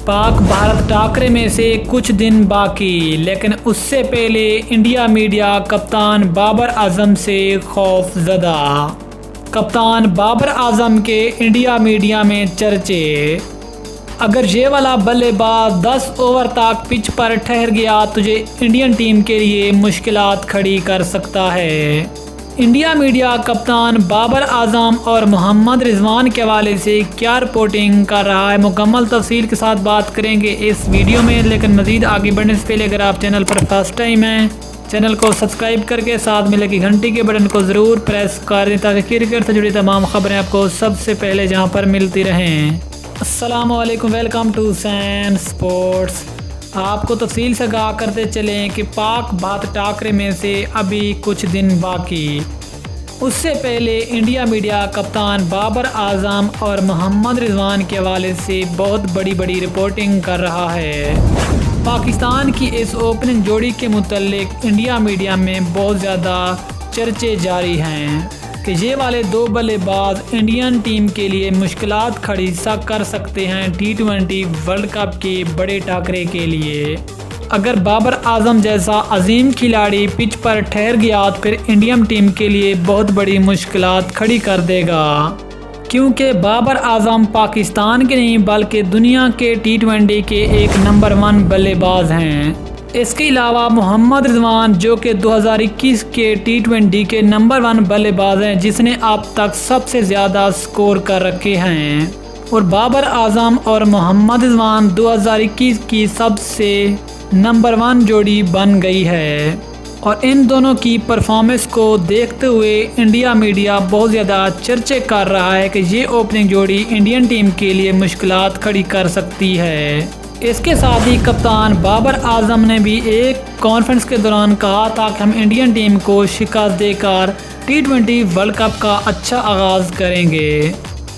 पाक भारत टाकरे में से कुछ दिन बाकी, लेकिन उससे पहले इंडिया मीडिया कप्तान बाबर आजम से खौफजदा। कप्तान बाबर आजम के इंडिया मीडिया में चर्चे। अगर ये वाला बल्लेबाज 10 ओवर तक पिच पर ठहर गया तो ये इंडियन टीम के लिए मुश्किलात खड़ी कर सकता है। इंडिया मीडिया कप्तान बाबर आजम और मोहम्मद रिजवान के हवाले से क्या रिपोर्टिंग कर रहा है, मुकम्मल तफसील के साथ बात करेंगे इस वीडियो में। लेकिन मज़ीद आगे बढ़ने से पहले अगर आप चैनल पर फर्स्ट टाइम हैं, चैनल को सब्सक्राइब करके साथ में लगी घंटी के बटन को ज़रूर प्रेस कर दें ताकि क्रिकेट से जुड़ी तमाम खबरें आपको सबसे पहले जहां पर मिलती रहें। अस्सलामु अलैकुम, वेलकम टू सैन स्पोर्ट्स। आपको तफसील से आगाह करते चलें कि पाक भारत टाकरे में से अभी कुछ दिन बाकी। उससे पहले इंडिया मीडिया कप्तान बाबर आजम और मोहम्मद रिजवान के हवाले से बहुत बड़ी रिपोर्टिंग कर रहा है। पाकिस्तान की इस ओपनिंग जोड़ी के मुतल्लिक इंडिया मीडिया में बहुत ज़्यादा चर्चे जारी हैं कि ये वाले दो बल्लेबाज इंडियन टीम के लिए मुश्किलात खड़ी कर सकते हैं T20 वर्ल्ड कप के बड़े टाकरे के लिए। अगर बाबर आजम जैसा अजीम खिलाड़ी पिच पर ठहर गया तो फिर इंडियन टीम के लिए बहुत बड़ी मुश्किलात खड़ी कर देगा, क्योंकि बाबर आजम पाकिस्तान के नहीं बल्कि दुनिया के T20 के एक नंबर 1 बल्लेबाज हैं। इसके अलावा मोहम्मद रिजवान जो कि 2021 के T20 के नंबर 1 बल्लेबाज हैं, जिसने अब तक सबसे ज़्यादा स्कोर कर रखे हैं। और बाबर आजम और मोहम्मद रिजवान 2021 की सबसे नंबर 1 जोड़ी बन गई है। और इन दोनों की परफॉर्मेंस को देखते हुए इंडिया मीडिया बहुत ज़्यादा चर्चे कर रहा है कि ये ओपनिंग जोड़ी इंडियन टीम के लिए मुश्किलात खड़ी कर सकती है। इसके साथ ही कप्तान बाबर आजम ने भी एक कॉन्फ्रेंस के दौरान कहा था कि हम इंडियन टीम को शिकस्त देकर T20 वर्ल्ड कप का अच्छा आगाज़ करेंगे।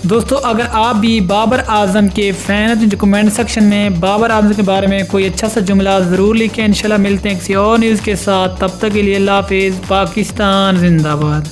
दोस्तों, अगर आप भी बाबर आजम के फ़ैन हैं तो कमेंट सेक्शन में बाबर आजम के बारे में कोई अच्छा सा जुमला ज़रूर लिखें। इंशाल्लाह मिलते हैं किसी और न्यूज़ के साथ, तब तक के लिए अल्लाह हाफ़िज़। पाकिस्तान जिंदाबाद।